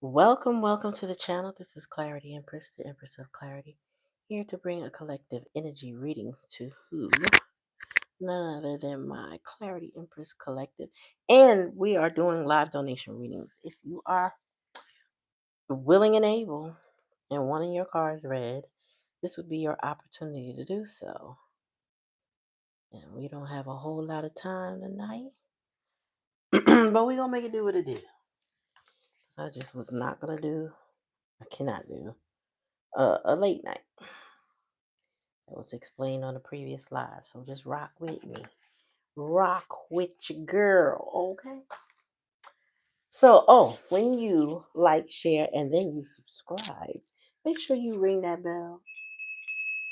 Welcome to the channel. This is Clarityempress, the Empress of Clarity, here to bring a collective energy reading to who? None other than my Clarity Empress Collective. And we are doing live donation readings. If you are willing and able and wanting your cards read, this would be your opportunity to do so. And we don't have a whole lot of time tonight, but we're going to make it do what it do. I just was not going to do, I cannot do a late night. That was explained on the previous live. So just rock with me. Rock with your girl, okay? So, when you like, share, and then you subscribe, make sure you ring that bell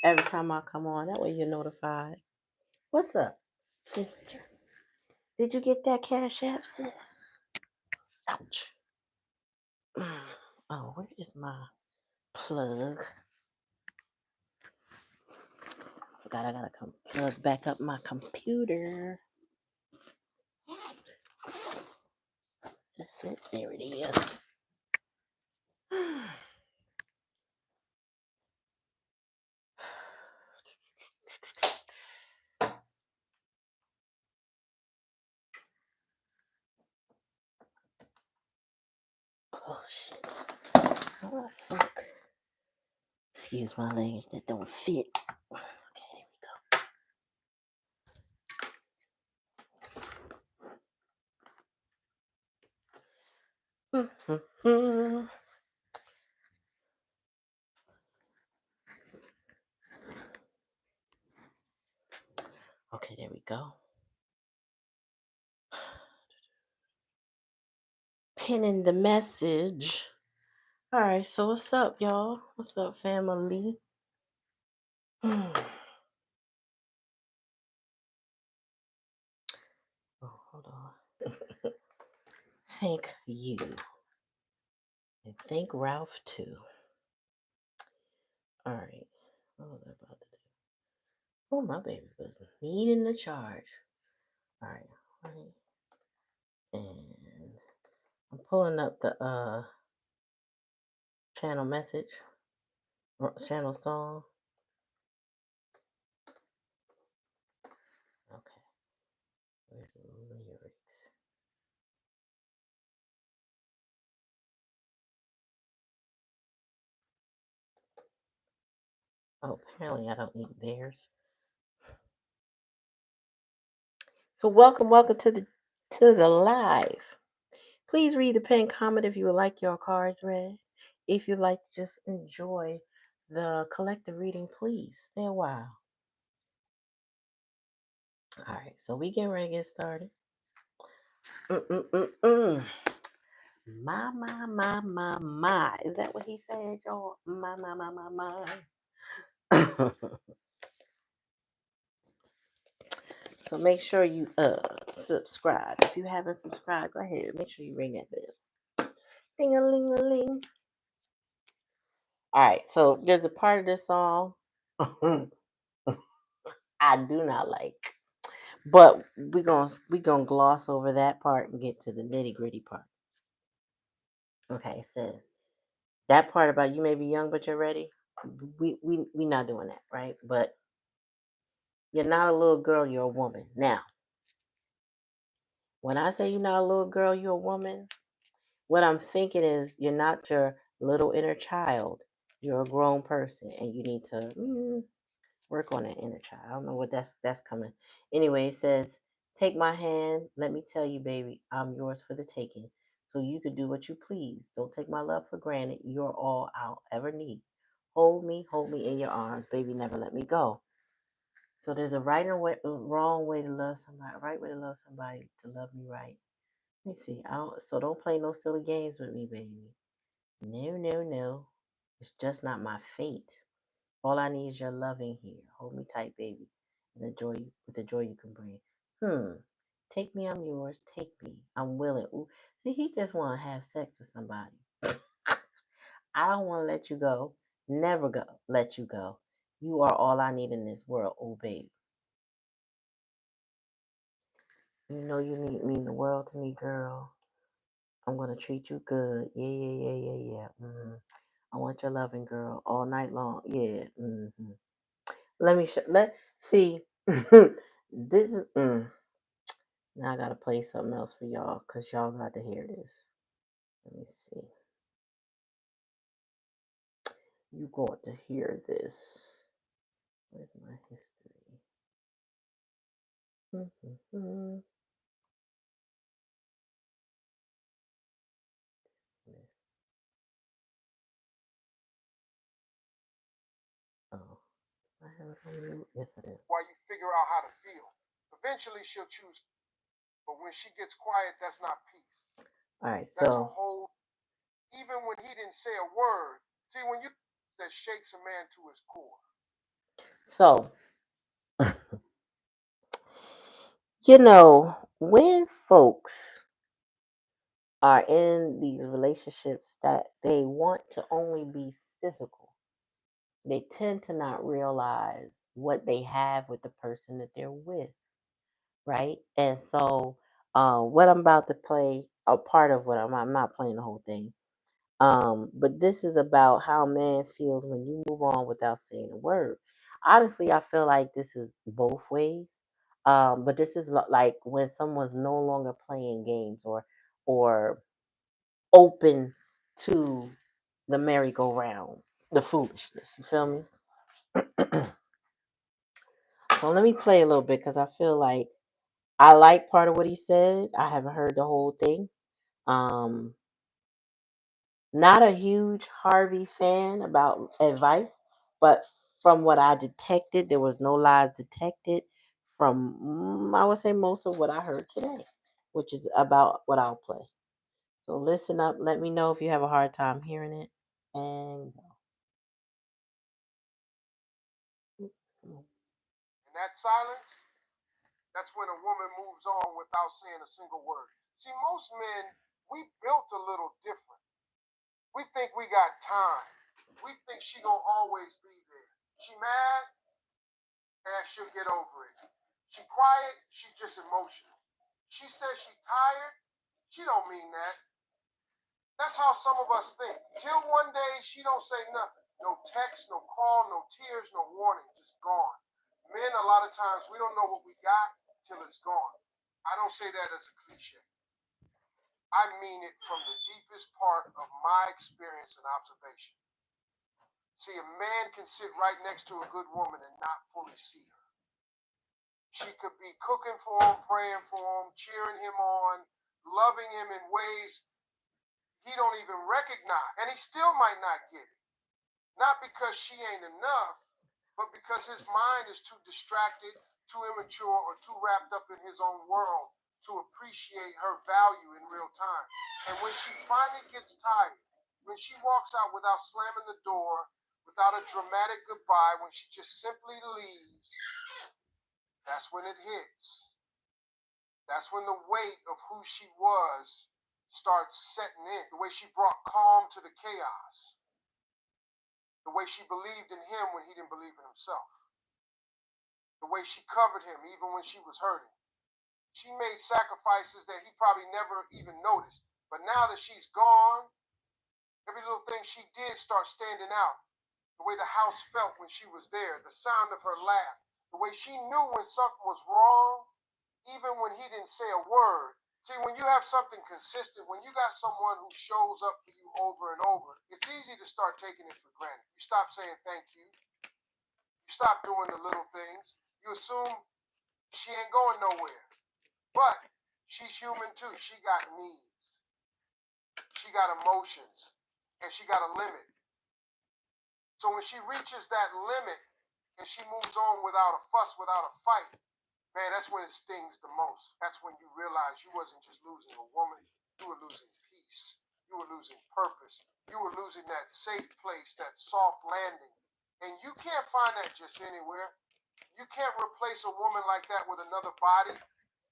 every time I come on. That way you're notified. What's up, sister? Did you get that cash app, sis? Ouch. Oh, where is my plug? I gotta come plug back up my computer. That's it. There it is. Oh shit. Oh fuck. Excuse my language, that don't fit. Okay, there we go. Okay, there we go. Pinning the message. All right, so what's up, y'all? What's up, family? Oh, hold on. Thank you. And thank Ralph, too. All right. What was I about to do? Oh, my baby was needing the charge. All right. And I'm pulling up the channel message, channel song. Okay. Where's the lyrics? Oh, apparently I don't need theirs. So welcome to the live. Please read the pinned comment if you would like your cards read. If you'd like to just enjoy the collective reading, please stay a while. All right, so we getting ready to get started. My. Is that what he said, y'all? My. So make sure you subscribe. If you haven't subscribed, go ahead. Make sure you ring that bell. Ding-a-ling-a-ling. All right, so there's a part of this song I do not like, but we're gonna gloss over that part and get to the nitty-gritty part. Okay, it says that part about you may be young but you're ready. We not doing that, right? But you're not a little girl, you're a woman. Now, when I say you're not a little girl, you're a woman, what I'm thinking is you're not your little inner child. You're a grown person, and you need to work on that inner child. I don't know what that's coming. Anyway, it says, "Take my hand. Let me tell you, baby, I'm yours for the taking. So you can do what you please. Don't take my love for granted. You're all I'll ever need. Hold me in your arms, baby. Never let me go." So there's a right and wrong way to love somebody. Right way to love somebody to love me right. Let me see. So don't play no silly games with me, baby. No. It's just not my fate. All I need is your loving here. Hold me tight, baby. And with the joy you can bring. Take me, I'm yours. Take me. I'm willing. Ooh. See, he just want to have sex with somebody. I don't want to let you go. Never let you go. You are all I need in this world, oh baby. You know you mean the world to me, girl. I'm gonna treat you good. Yeah, yeah, yeah, yeah, yeah. I want your loving girl all night long. Yeah. Let me let see. This is now I gotta play something else for y'all because y'all got to hear this. Let me see. You got to hear this. Where's my history? Oh, I have it on mute. Yes, I do. While you figure out how to feel. Eventually she'll choose, but when she gets quiet, that's not peace. All right, That's a so whole, even when he didn't say a word. See, when you, that shakes a man to his core. so you know when folks are in these relationships that they want to only be physical, they tend to not realize what they have with the person that they're with, right? And so, what I'm about to play, a part of what I'm not playing the whole thing. But this is about how a man feels when you move on without saying a word. Honestly, I feel like this is both ways. But this is like when someone's no longer playing games or open to the merry-go-round, the foolishness. You feel me? So let me play a little bit because I feel like I like part of what he said. I haven't heard the whole thing. Um, Not a huge Harvey fan about advice, but from what I detected, there was no lies detected from, I would say, most of what I heard today, which is about what I'll play. So listen up. Let me know if you have a hard time hearing it. And In that silence, that's when a woman moves on without saying a single word. See, most men, we built a little different. We think we got time. We think she gonna always be there. She mad, and she'll get over it. She quiet, she just emotional. She says she tired, she don't mean that. That's how some of us think. Till one day she don't say nothing. No text, no call, no tears, no warning, just gone. Men, a lot of times, we don't know what we got till it's gone. I don't say that as a cliche. I mean it from the deepest part of my experience and observation. See, a man can sit right next to a good woman and not fully see her. She could be cooking for him, praying for him, cheering him on, loving him in ways he don't even recognize. And he still might not get it. Not because she ain't enough, but because his mind is too distracted, too immature, or too wrapped up in his own world to appreciate her value in real time. And when she finally gets tired, when she walks out without slamming the door, without a dramatic goodbye, when she just simply leaves, that's when it hits. That's when the weight of who she was starts setting in. The way she brought calm to the chaos. The way she believed in him when he didn't believe in himself. The way she covered him even when she was hurting. She made sacrifices that he probably never even noticed. But now that she's gone, every little thing she did starts standing out. The way the house felt when she was there, the sound of her laugh, the way she knew when something was wrong, even when he didn't say a word. See, when you have something consistent, when you got someone who shows up for you over and over, it's easy to start taking it for granted. You stop saying thank you. You stop doing the little things. You assume she ain't going nowhere. But she's human too. She got needs. She got emotions. And she got a limit. So when she reaches that limit and she moves on without a fuss, without a fight, man, that's when it stings the most. That's when you realize you wasn't just losing a woman, you were losing peace. You were losing purpose. You were losing that safe place, that soft landing. And you can't find that just anywhere. You can't replace a woman like that with another body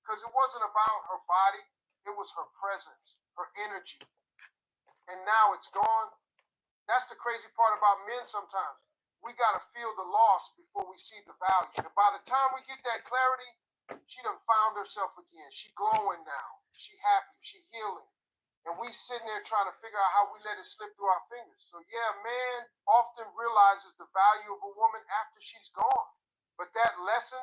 because it wasn't about her body, it was her presence, her energy. And now it's gone. That's the crazy part about men sometimes. We got to feel the loss before we see the value. And by the time we get that clarity, she done found herself again. She glowing now. She happy. She healing. And we sitting there trying to figure out how we let it slip through our fingers. So yeah, man often realizes the value of a woman after she's gone. But that lesson,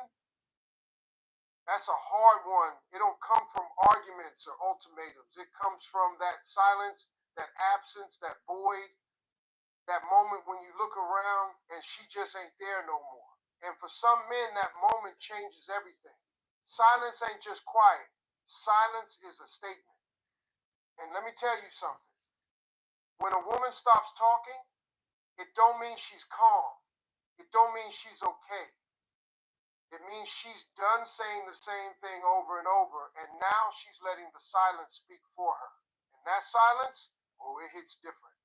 that's a hard one. It don't come from arguments or ultimatums. It comes from that silence, that absence, that void, that moment when you look around and she just ain't there no more. And for some men, that moment changes everything. Silence ain't just quiet. Silence is a statement. And let me tell you something. When a woman stops talking, it don't mean she's calm. It don't mean she's okay. It means she's done saying the same thing over and over, and now she's letting the silence speak for her. And that silence, oh, it hits different.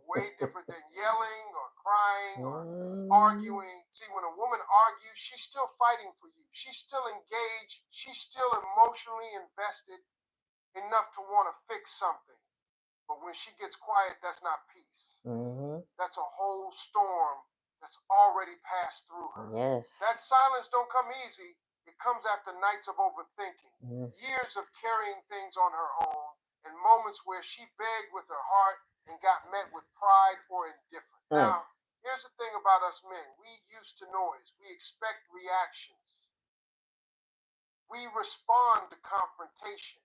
Way different than yelling or crying or arguing. See, when a woman argues, she's still fighting for you. She's still engaged. She's still emotionally invested enough to want to fix something. But when she gets quiet, that's not peace. That's a whole storm that's already passed through her. Yes. That silence don't come easy. It comes after nights of overthinking, years of carrying things on her own, and moments where she begged with her heart and got met with pride or indifference. Now, here's the thing about us men. We used to noise. We expect reactions. We respond to confrontation.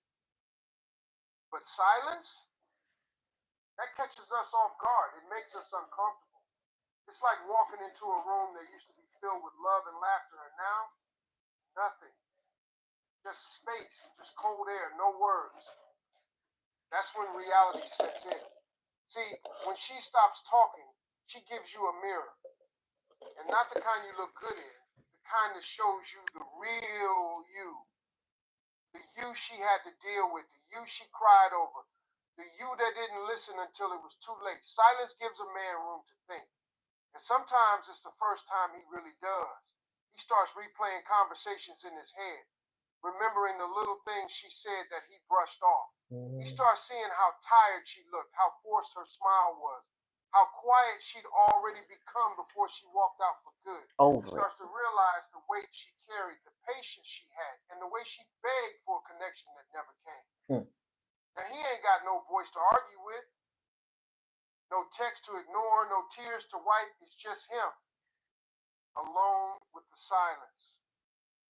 But silence, that catches us off guard. It makes us uncomfortable. It's like walking into a room that used to be filled with love and laughter, and now, nothing. Just space, just cold air, no words. That's when reality sets in. See, when she stops talking, she gives you a mirror. And not the kind you look good in, the kind that shows you the real you. The you she had to deal with, the you she cried over, the you that didn't listen until it was too late. Silence gives a man room to think. And sometimes it's the first time he really does. He starts replaying conversations in his head, remembering the little things she said that he brushed off. He starts seeing how tired she looked, how forced her smile was, how quiet she'd already become before she walked out for good. He starts to realize the weight she carried, the patience she had, and the way she begged for a connection that never came. Now, he ain't got no voice to argue with, no text to ignore, no tears to wipe. It's just him, alone with the silence.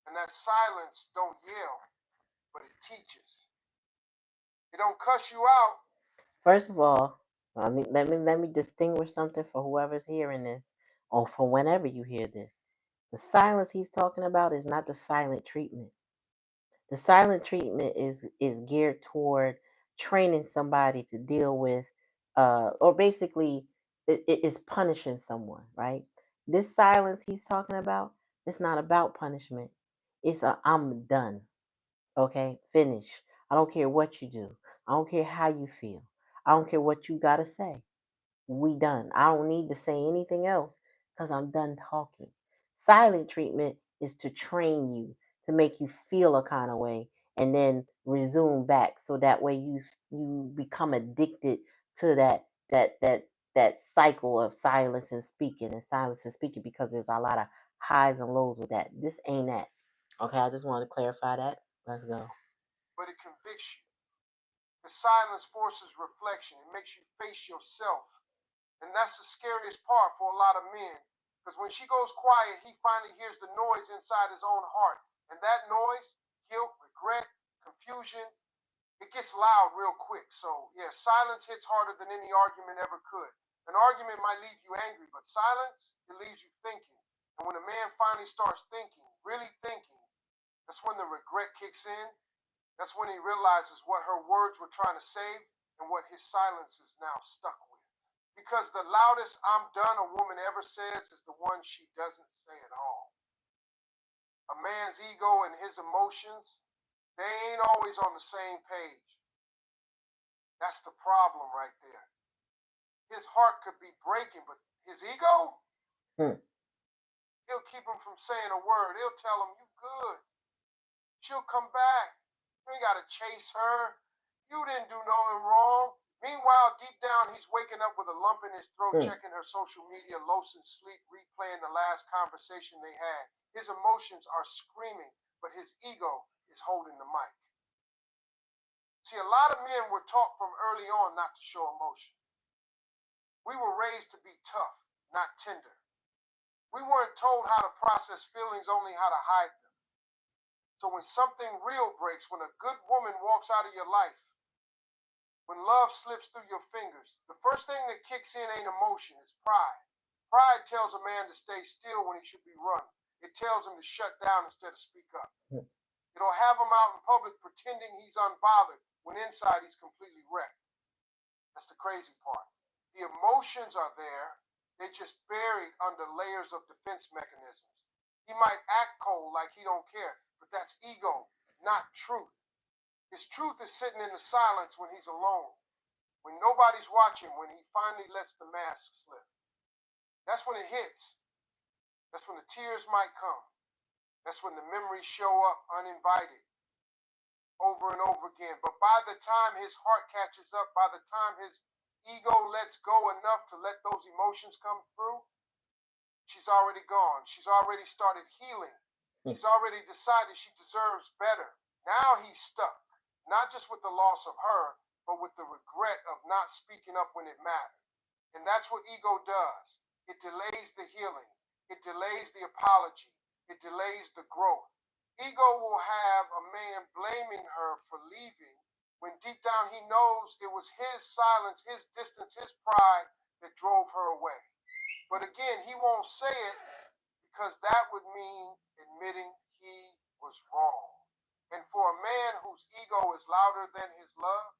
And that silence don't yell, but it teaches. It don't cuss you out. First of all, let me distinguish something for whoever's hearing this, or for whenever you hear this. The silence he's talking about is not the silent treatment. The silent treatment is geared toward training somebody to deal with, or basically, it is punishing someone, right? This silence he's talking about, it's not about punishment. It's I'm done. Okay, finish. I don't care what you do. I don't care how you feel. I don't care what you gotta say. We done. I don't need to say anything else because I'm done talking. Silent treatment is to train you, to make you feel a kind of way and then resume back, so that way you become addicted to that cycle of silence and speaking because there's a lot of highs and lows with that. This ain't that. Okay, I just wanted to clarify that. Let's go. But it convicts you. The silence forces reflection. It makes you face yourself. And that's the scariest part for a lot of men. Because when she goes quiet, he finally hears the noise inside his own heart. And that noise, guilt, regret, confusion, it gets loud real quick. So, yeah, silence hits harder than any argument ever could. An argument might leave you angry, but silence, it leaves you thinking. And when a man finally starts thinking, really thinking, that's when the regret kicks in. That's when he realizes what her words were trying to say and what his silence is now stuck with. Because the loudest I'm done a woman ever says is the one she doesn't say at all. A man's ego and his emotions, they ain't always on the same page. That's the problem right there. His heart could be breaking, but his ego, he'll keep him from saying a word. He'll tell him, you good. She'll come back. You ain't got to chase her. You didn't do nothing wrong. Meanwhile, deep down, he's waking up with a lump in his throat, checking her social media, lost in sleep, replaying the last conversation they had. His emotions are screaming, but his ego is holding the mic. See, a lot of men were taught from early on not to show emotion. We were raised to be tough, not tender. We weren't told how to process feelings, only how to hide them. So when something real breaks, when a good woman walks out of your life, when love slips through your fingers, the first thing that kicks in ain't emotion, it's pride. Pride tells a man to stay still when he should be running. It tells him to shut down instead of speak up. It'll have him out in public pretending he's unbothered when inside he's completely wrecked. That's the crazy part. The emotions are there, they're just buried under layers of defense mechanisms. He might act cold like he don't care, but that's ego, not truth. His truth is sitting in the silence when he's alone, when nobody's watching, when he finally lets the mask slip. That's when it hits. That's when the tears might come. That's when the memories show up uninvited over and over again. But by the time his heart catches up, by the time his ego lets go enough to let those emotions come through, she's already gone. She's already started healing. She's already decided she deserves better. Now he's stuck, not just with the loss of her, but with the regret of not speaking up when it mattered. And that's what ego does. It delays the healing. It delays the apology. It delays the growth. Ego will have a man blaming her for leaving when deep down he knows it was his silence, his distance, his pride that drove her away. But again, he won't say it because that would mean admitting he was wrong. And for a man whose ego is louder than his love,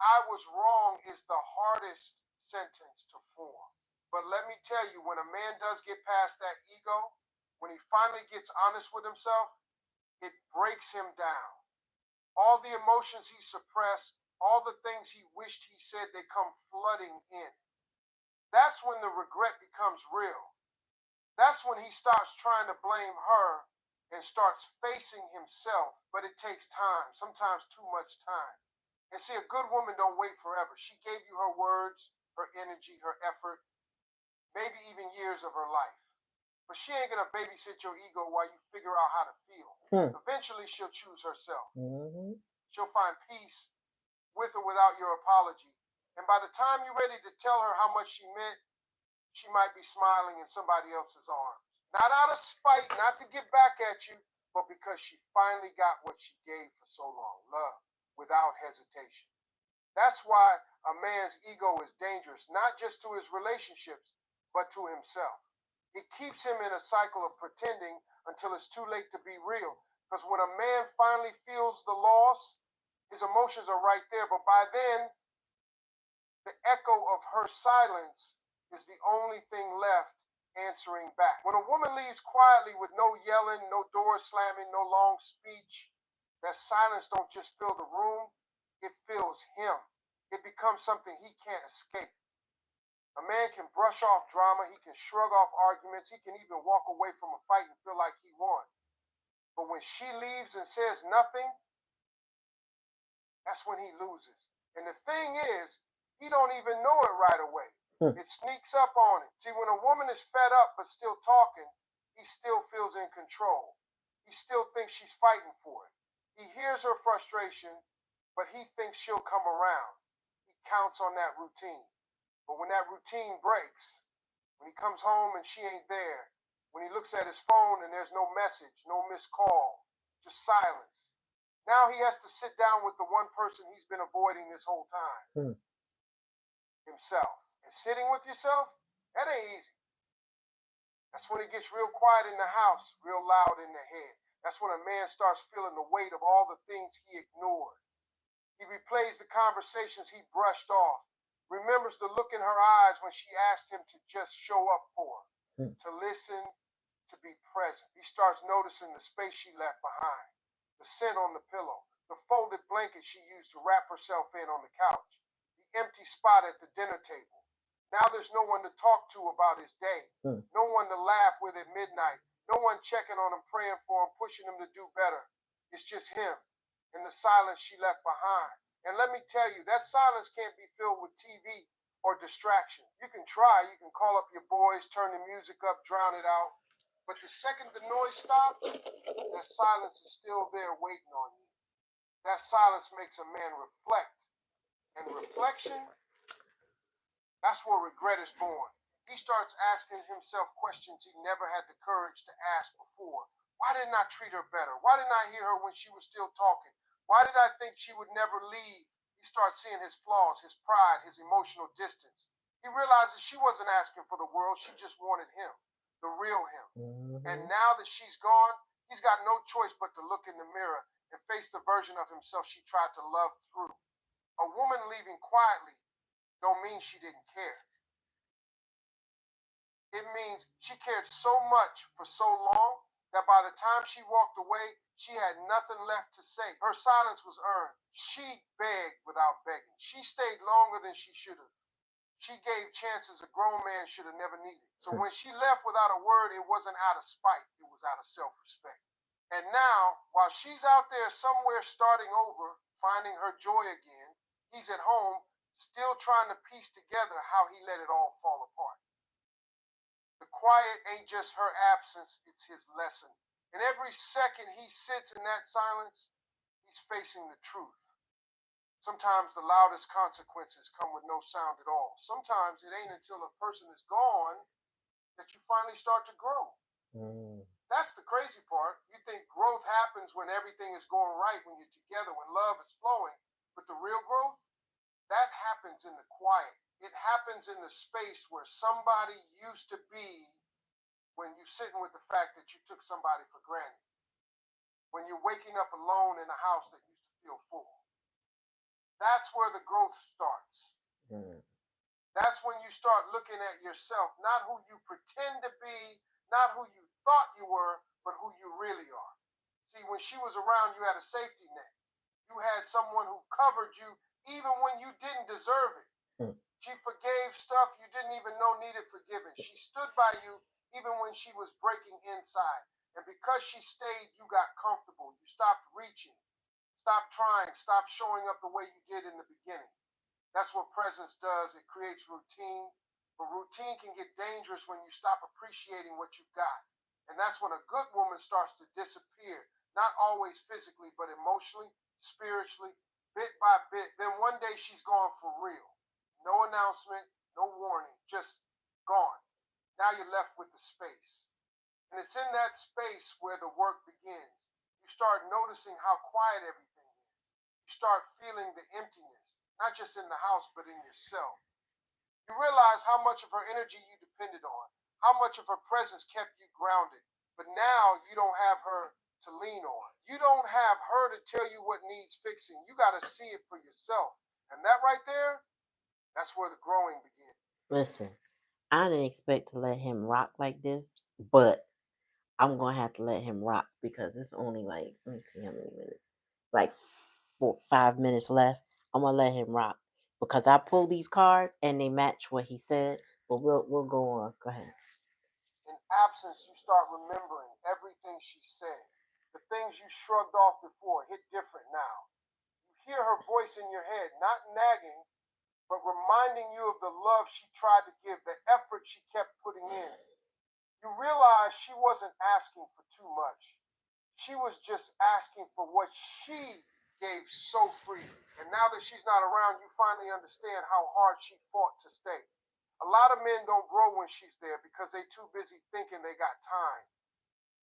I was wrong is the hardest sentence to form. But let me tell you, when a man does get past that ego, when he finally gets honest with himself, it breaks him down. All the emotions he suppressed, all the things he wished he said, they come flooding in. That's when the regret becomes real. That's when he starts trying to blame her and starts facing himself. But it takes time, sometimes too much time. And see, a good woman don't wait forever. She gave you her words, her energy, her effort, maybe even years of her life. But she ain't gonna babysit your ego while you figure out how to feel. Eventually, she'll choose herself. She'll find peace with or without your apology. And by the time you're ready to tell her how much she meant, she might be smiling in somebody else's arms. Not out of spite, not to get back at you, but because she finally got what she gave for so long, love, without hesitation. That's why a man's ego is dangerous, not just to his relationships, but to himself. It keeps him in a cycle of pretending until it's too late to be real. Because when a man finally feels the loss, his emotions are right there. But by then, the echo of her silence is the only thing left answering back. When a woman leaves quietly with no yelling, no door slamming, no long speech, that silence don't just fill the room, it fills him. It becomes something he can't escape. A man can brush off drama, he can shrug off arguments, he can even walk away from a fight and feel like he won. But when she leaves and says nothing, that's when he loses. And the thing is, he don't even know it right away. It sneaks up on him. See, when a woman is fed up but still talking, he still feels in control. He still thinks she's fighting for it. He hears her frustration, but he thinks she'll come around. He counts on that routine. But when that routine breaks, when he comes home and she ain't there, when he looks at his phone and there's no message, no missed call, just silence. Now he has to sit down with the one person he's been avoiding this whole time, himself. And sitting with yourself, that ain't easy. That's when it gets real quiet in the house, real loud in the head. That's when a man starts feeling the weight of all the things he ignored. He replays the conversations he brushed off, remembers the look in her eyes when she asked him to just show up for her, to listen, to be present. He starts noticing the space she left behind, the scent on the pillow, the folded blanket she used to wrap herself in on the couch, the empty spot at the dinner table. Now there's no one to talk to about his day, no one to laugh with at midnight, no one checking on him, praying for him, pushing him to do better. It's just him and the silence she left behind. And let me tell you, that silence can't be filled with TV or distraction. You can try, you can call up your boys, turn the music up, drown it out. But the second the noise stops, that silence is still there waiting on you. That silence makes a man reflect. And reflection, that's where regret is born. He starts asking himself questions he never had the courage to ask before. Why didn't I treat her better? Why didn't I hear her when she was still talking? Why did I think she would never leave? He starts seeing his flaws, his pride, his emotional distance. He realizes she wasn't asking for the world, she just wanted him, the real him. And now that she's gone, he's got no choice but to look in the mirror and face the version of himself she tried to love through. A woman leaving quietly don't mean she didn't care. It means she cared so much for so long that by the time she walked away, she had nothing left to say. Her silence was earned. She begged without begging. She stayed longer than she should have. She gave chances a grown man should have never needed. So when she left without a word, it wasn't out of spite. It was out of self-respect. And now, while she's out there somewhere starting over, finding her joy again, he's at home still trying to piece together how he let it all fall apart. The quiet ain't just her absence, it's his lesson. And every second he sits in that silence, he's facing the truth. Sometimes the loudest consequences come with no sound at all. Sometimes it ain't until a person is gone that you finally start to grow. That's the crazy part. You think growth happens when everything is going right, when you're together, when love is flowing. But the real growth, that happens in the quiet. It happens in the space where somebody used to be when you're sitting with the fact that you took somebody for granted. When you're waking up alone in a house that used to feel full. That's where the growth starts. That's when you start looking at yourself, not who you pretend to be, not who you thought you were, but who you really are. See, when she was around, you had a safety net. You had someone who covered you even when you didn't deserve it. She forgave stuff you didn't even know needed forgiving. She stood by you even when she was breaking inside. And because she stayed, you got comfortable. You stopped reaching, stopped trying, stopped showing up the way you did in the beginning. That's what presence does. It creates routine. But routine can get dangerous when you stop appreciating what you've got. And that's when a good woman starts to disappear. Not always physically, but emotionally, spiritually, bit by bit. Then one day she's gone for real. No announcement, no warning, just gone. Now you're left with the space. And it's in that space where the work begins. You start noticing how quiet everything is. You start feeling the emptiness, not just in the house, but in yourself. You realize how much of her energy you depended on, how much of her presence kept you grounded. But now you don't have her to lean on. You don't have her to tell you what needs fixing. You got to see it for yourself. And that right there, that's where the growing begins. Listen, I didn't expect to let him rock like this, but I'm gonna have to let him rock because it's only like, let me see how many minutes, like 5 minutes left. I'm gonna let him rock because I pulled these cards and they match what he said. But we'll go on. Go ahead. In absence, you start remembering everything she said. The things you shrugged off before hit different now. You hear her voice in your head, not nagging, but reminding you of the love she tried to give, the effort she kept putting in. You realize she wasn't asking for too much. She was just asking for what she gave so free. And now that she's not around, you finally understand how hard she fought to stay. A lot of men don't grow when she's there because they're too busy thinking they got time.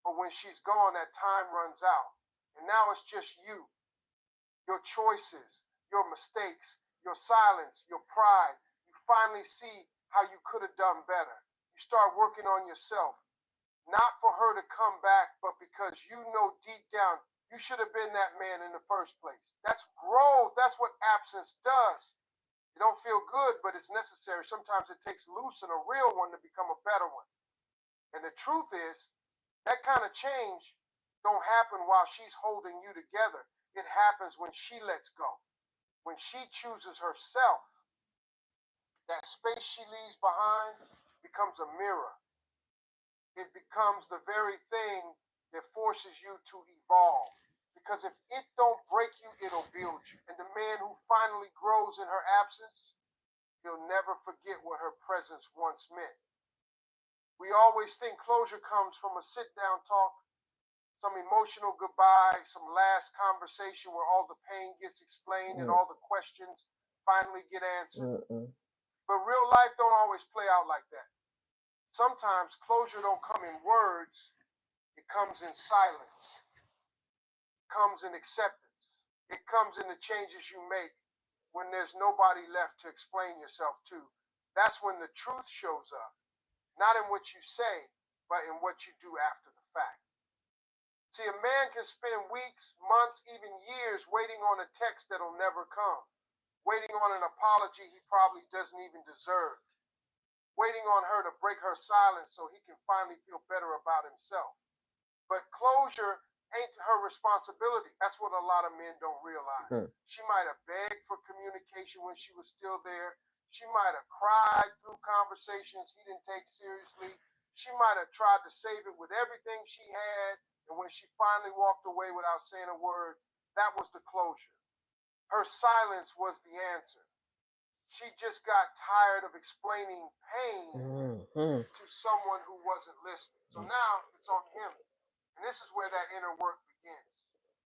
But when she's gone, that time runs out. And now it's just you, your choices, your mistakes, your silence, your pride. You finally see how you could have done better. You start working on yourself, not for her to come back, but because you know deep down you should have been that man in the first place. That's growth. That's what absence does. It don't feel good, but it's necessary. Sometimes it takes losing a real one to become a better one. And the truth is, that kind of change don't happen while she's holding you together. It happens when she lets go, when she chooses herself. That space she leaves behind becomes a mirror. It becomes the very thing that forces you to evolve. Because if it don't break you, it'll build you. And the man who finally grows in her absence, he'll never forget what her presence once meant. We always think closure comes from a sit-down talk. some emotional goodbye, some last conversation where all the pain gets explained and all the questions finally get answered. But real life don't always play out like that. Sometimes closure don't come in words, it comes in silence. It comes in acceptance. It comes in the changes you make when there's nobody left to explain yourself to. That's when the truth shows up. Not in what you say, but in what you do after the fact. See, a man can spend weeks, months, even years waiting on a text that'll never come, waiting on an apology he probably doesn't even deserve, waiting on her to break her silence so he can finally feel better about himself. But closure ain't her responsibility. That's what a lot of men don't realize. She might have begged for communication when she was still there. She might have cried through conversations he didn't take seriously. She might have tried to save it with everything she had. And when she finally walked away without saying a word, that was the closure. Her silence was the answer. She just got tired of explaining pain to someone who wasn't listening. So now it's on him. And this is where that inner work begins.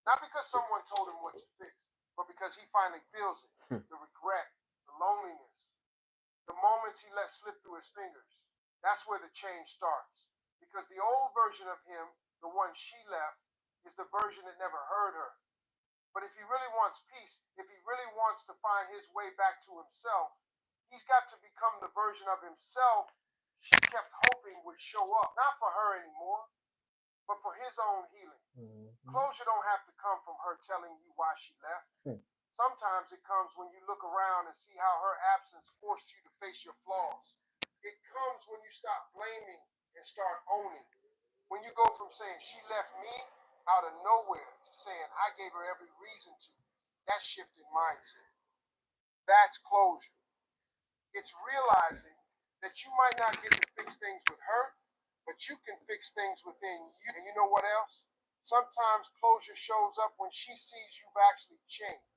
Not because someone told him what to fix, but because he finally feels it. The regret, the loneliness, the moments he let slip through his fingers. That's where the change starts. Because the old version of him, the one she left, is the version that never heard her. But if he really wants peace, if he really wants to find his way back to himself, he's got to become the version of himself she kept hoping would show up. Not for her anymore, but for his own healing. Closure don't have to come from her telling you why she left. Sometimes it comes when you look around and see how her absence forced you to face your flaws. It comes when you stop blaming and start owning. When you go from saying she left me out of nowhere to saying I gave her every reason to. That shift in mindset. That's closure. It's realizing that you might not get to fix things with her, but you can fix things within you. And you know what else? Sometimes closure shows up when she sees you've actually changed.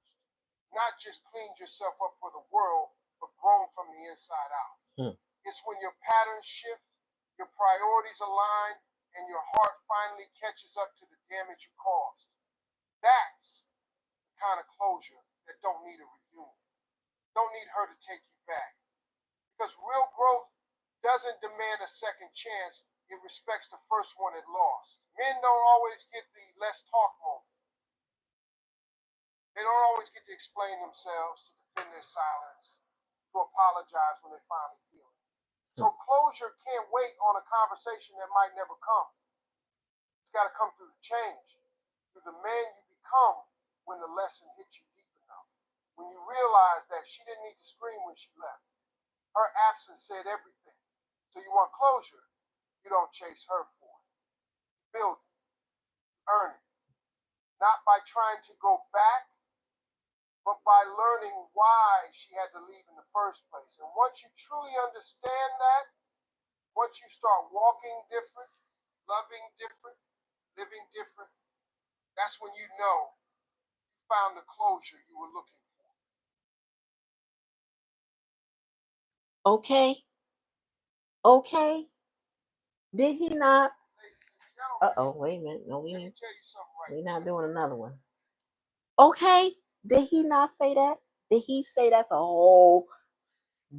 Not just cleaned yourself up for the world, but grown from the inside out. It's when your patterns shift, your priorities align, and your heart finally catches up to the damage you caused. That's the kind of closure that don't need a reunion. Don't need her to take you back. Because real growth doesn't demand a second chance. It respects the first one it lost. Men don't always get the let's talk moment. They don't always get to explain themselves, to defend their silence, to apologize when they finally feel it. So closure can't wait on a conversation that might never come. It's got to come through the change, through the man you become when the lesson hits you deep enough. When you realize that she didn't need to scream when she left. Her absence said everything. So you want closure, you don't chase her for it. Build it, earn it. Not by trying to go back, but by learning why she had to leave in the first place. And once you truly understand that, once you start walking different, loving different, living different, that's when you know you found the closure you were looking for. Okay. Okay. Did he not? Wait a minute. No, we ain't. We're not doing another one. Okay. Did he not say that? Did he say that's a whole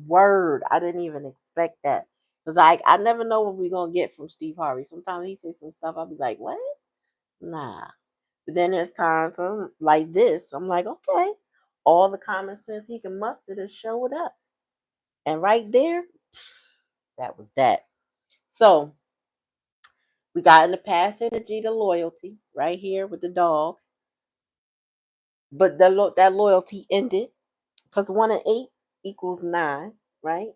word? I didn't even expect that. Because I never know what we're going to get from Steve Harvey. Sometimes he says some stuff, I'll be like, what? Nah. But then there's times like this, I'm like, okay. All the common sense he can muster to show it up. And right there, that was that. So we got in the past energy, the loyalty, right here with the dog. But that loyalty ended because 1 and 8 equals 9, right?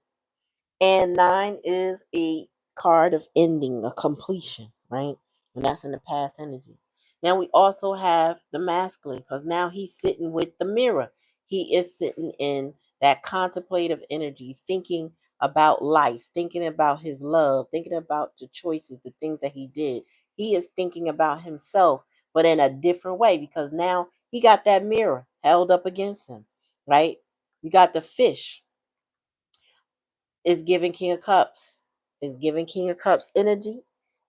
And 9 is a card of ending, a completion, right? And that's in the past energy. Now we also have the masculine because now he's sitting with the mirror. He is sitting in that contemplative energy, thinking about life, thinking about his love, thinking about the choices, the things that he did. He is thinking about himself, but in a different way because now he got that mirror held up against him, right? You got the fish is giving King of Cups. It's giving King of Cups energy.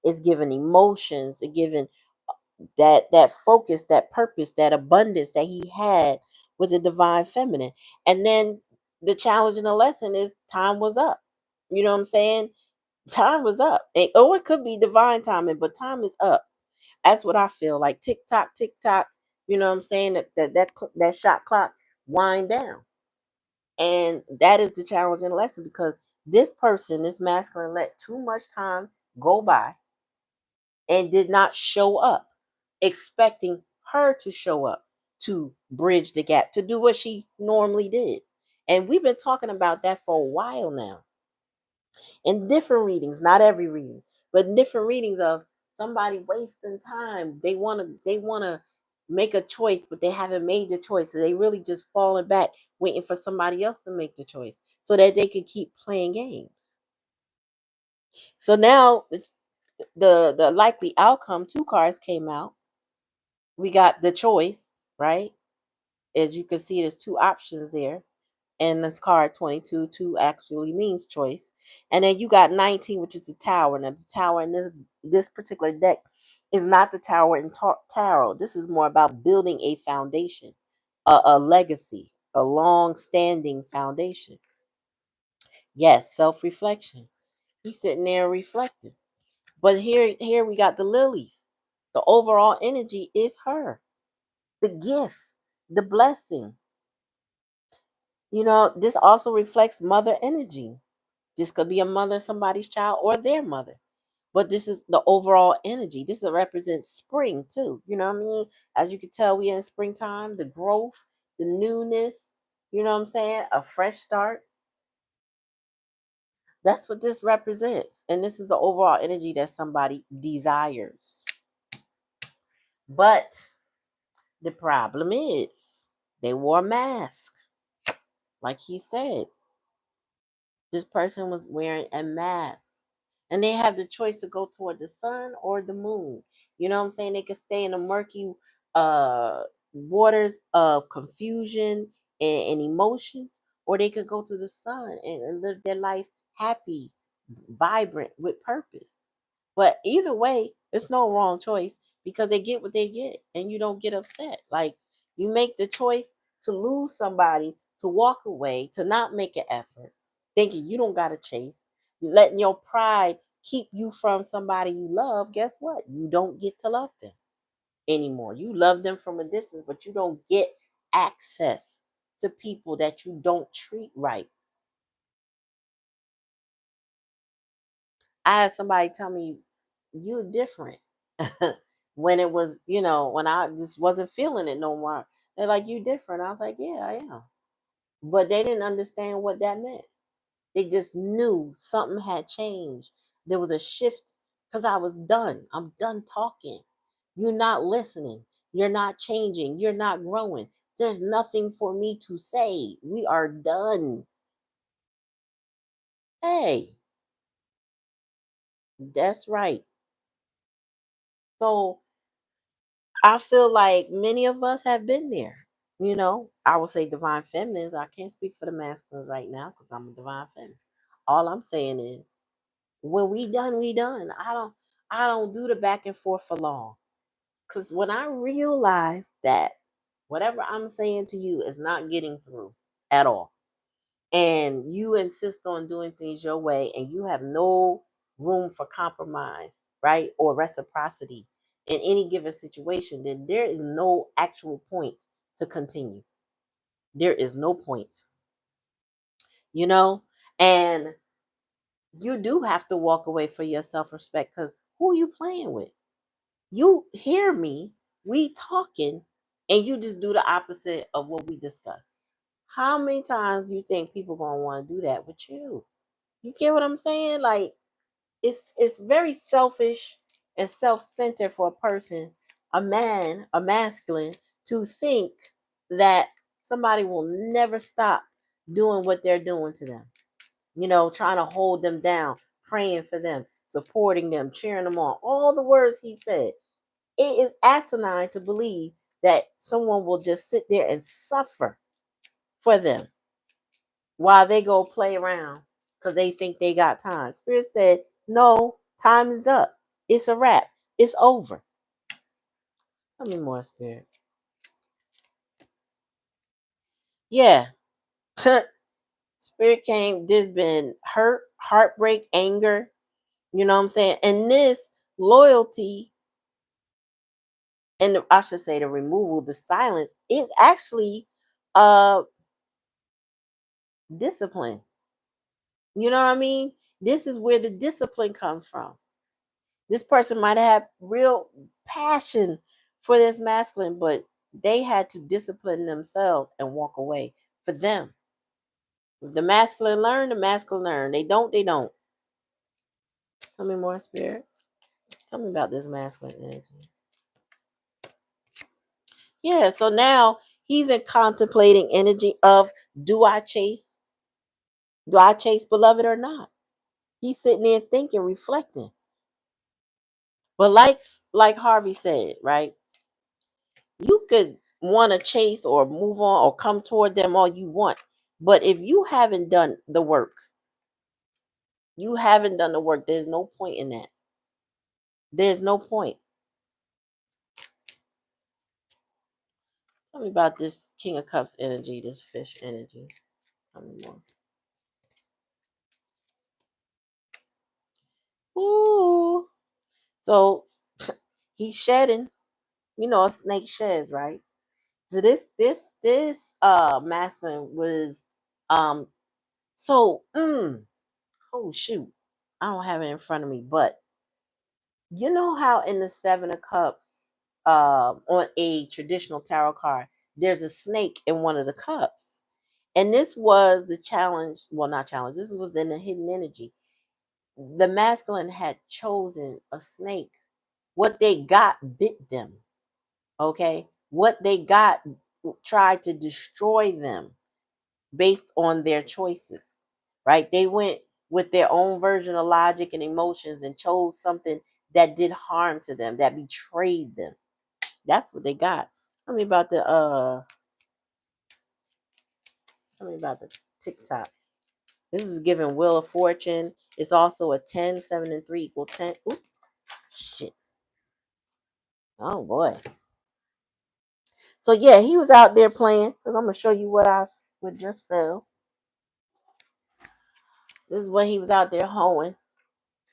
It's giving emotions. It's giving that focus, that purpose, that abundance that he had with the divine feminine. And then the challenge and the lesson is time was up. You know what I'm saying? Time was up. And, oh, it could be divine timing, but time is up. That's what I feel like. Tick tock, tick tock. You know what I'm saying? That shot clock wind down. And that is the challenge and lesson, because this person, this masculine, let too much time go by and did not show up, expecting her to show up to bridge the gap, to do what she normally did. And we've been talking about that for a while now in different readings, not every reading, but in different readings of somebody wasting time. They want to make a choice, but they haven't made the choice. So they really just falling back, waiting for somebody else to make the choice so that they can keep playing games. So now the likely outcome, two cards came out. We got the choice, right? As you can see, there's two options there. And this card 22, 2 actually means choice. And then you got 19, which is the tower. Now, the tower in this particular deck is not the tower in tarot. This is more about building a foundation, a legacy, a long-standing foundation. Yes, self-reflection. He's sitting there reflecting. But here we got the lilies. The overall energy is her, the gift, the blessing. You know, this also reflects mother energy. This could be a mother, somebody's child, or their mother. But this is the overall energy. This represents spring too. You know what I mean? As you can tell, we in springtime, the growth, the newness, you know what I'm saying? A fresh start. That's what this represents. And this is the overall energy that somebody desires. But the problem is they wore a mask. Like he said, this person was wearing a mask. And they have the choice to go toward the sun or the moon. You know what I'm saying? They could stay in the murky uh, waters of confusion and emotions, or they could go to the sun and live their life happy, vibrant, with purpose. But either way, it's no wrong choice, because they get what they get and you don't get upset. Like, you make the choice to lose somebody, to walk away, to not make an effort, thinking you don't got to chase, letting your pride keep you from somebody you love. Guess what? You don't get to love them anymore. You love them from a distance, but you don't get access to people that you don't treat right. I had somebody tell me, you're different. When it was, when I just wasn't feeling it no more. They're like, you different. I was like, yeah, I am. But they didn't understand what that meant. They just knew something had changed. There was a shift, because I was done. I'm done talking. You're not listening. You're not changing. You're not growing. There's nothing for me to say. We are done. Hey, that's right. So I feel like many of us have been there. I would say divine feminines. I can't speak for the masculines right now because I'm a divine feminine. All I'm saying is, when we done, we done. I don't do the back and forth for long. Cause when I realize that whatever I'm saying to you is not getting through at all, and you insist on doing things your way, and you have no room for compromise, right, or reciprocity in any given situation, then there is no actual point to continue. There is no point, you know, and you do have to walk away for your self-respect, because who are you playing with? You hear me, we talking, and you just do the opposite of what we discussed. How many times do you think people gonna want to do that with you? You get what I'm saying? Like, it's very selfish and self-centered for a person, a man, a masculine, to think that somebody will never stop doing what they're doing to them. Trying to hold them down, praying for them, supporting them, cheering them on. All the words he said. It is asinine to believe that someone will just sit there and suffer for them while they go play around because they think they got time. Spirit said, no, time is up. It's a wrap. It's over. Tell me more, spirit. Yeah. Spirit came, there's been hurt, heartbreak, anger, you know what I'm saying? And this loyalty, and I should say the removal, the silence, is actually discipline. You know what I mean? This is where the discipline comes from. This person might have had real passion for this masculine, but they had to discipline themselves and walk away for them. If the masculine learn, the masculine learn. They don't, they don't. Tell me more, spirit. Tell me about this masculine energy. Yeah, so now he's in contemplating energy of, do I chase? Do I chase beloved or not? He's sitting there thinking, reflecting. But like Harvey said, right? You could want to chase or move on or come toward them all you want. But if you haven't done the work, there's no point in that. There's no point. Tell me about this King of Cups energy, this fish energy. Tell me more. Ooh. So he's shedding. You know, a snake sheds, right? So this masculine was um so oh shoot. I don't have it in front of me, but you know how in the Seven of Cups, on a traditional tarot card, there's a snake in one of the cups. And this was the challenge, well, not challenge, this was in the hidden energy. The masculine had chosen a snake. What they got bit them, okay? What they got tried to destroy them based on their choices, right? They went with their own version of logic and emotions and chose something that did harm to them, that betrayed them. That's what they got. Tell me about the TikTok. This is giving Wheel of Fortune. It's also a 10, 7, and 3 equal 10. Ooh, shit. Oh boy. So yeah, he was out there playing. Cause I'm gonna show you what I would just fell. This is what he was out there hoeing.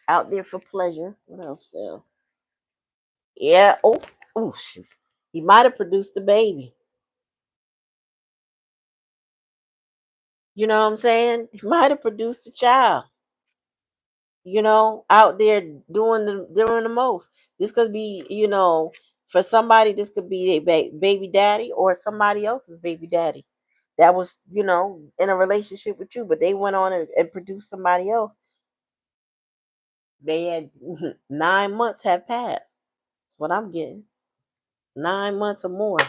Out there for pleasure. What else fell? Yeah. Oh shoot. He might have produced a baby. You know what I'm saying? He might have produced a child. You know, out there doing the most. This could be, for somebody, this could be a baby daddy or somebody else's baby daddy that was, in a relationship with you, but they went on and produced somebody else. They had 9 months have passed. That's what I'm getting. 9 months or more.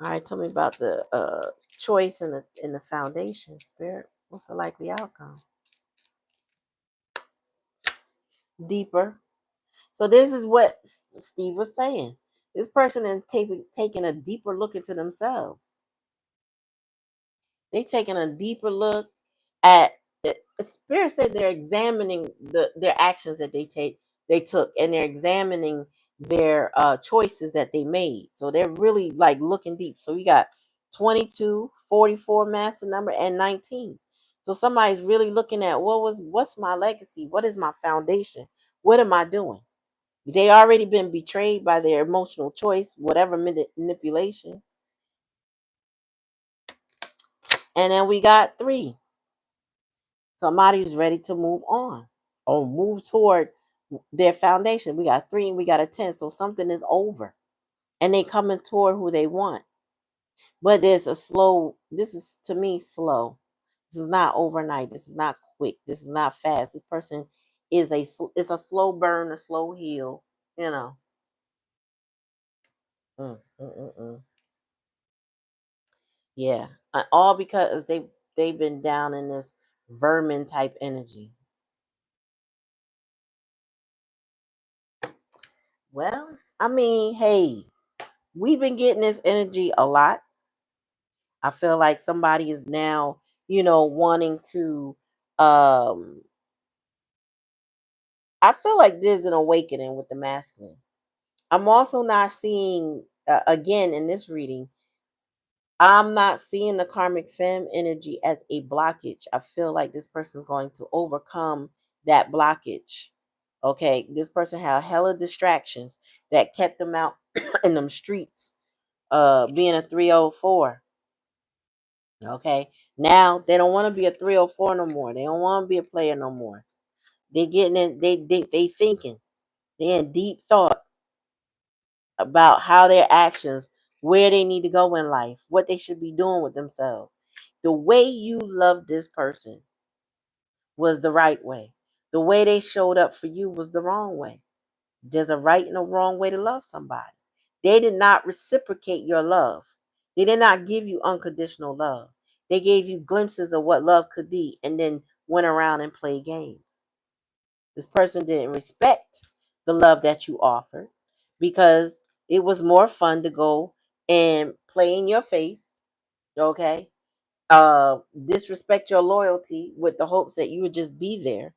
All right, tell me about the choice in the foundation, spirit. What's the likely outcome? Deeper. So this is what Steve was saying. This person is taking a deeper look into themselves. They taking a deeper look at the spirit said they're examining their actions that they took, and they're examining their choices that they made. So they're really like looking deep. So we got 22, 44 master number, and 19. So somebody's really looking at what's my legacy? What is my foundation? What am I doing? They already been betrayed by their emotional choice, whatever manipulation. And then we got 3. Somebody who's ready to move on or move toward their foundation. We got 3 and we got a 10. So something is over. And they coming toward who they want. But this is to me slow. This is not overnight. This is not quick. This is not fast. This person it's a slow burn, a slow heal, you know. Mm, mm, mm, mm. Yeah, all because they've been down in this vermin type energy. Well, I mean, hey, we've been getting this energy a lot. I feel like somebody is now, wanting to. I feel like there's an awakening with the masculine. I'm also not seeing, again, in this reading, I'm not seeing the karmic femme energy as a blockage. I feel like this person's going to overcome that blockage. Okay, this person had hella distractions that kept them out in them streets, being a 304. Okay, now they don't want to be a 304 no more. They don't want to be a player no more. They getting in, they thinking. They in deep thought about how their actions, where they need to go in life, what they should be doing with themselves. The way you love this person was the right way. The way they showed up for you was the wrong way. There's a right and a wrong way to love somebody. They did not reciprocate your love. They did not give you unconditional love. They gave you glimpses of what love could be and then went around and played games. This person didn't respect the love that you offered because it was more fun to go and play in your face, okay? Disrespect your loyalty with the hopes that you would just be there.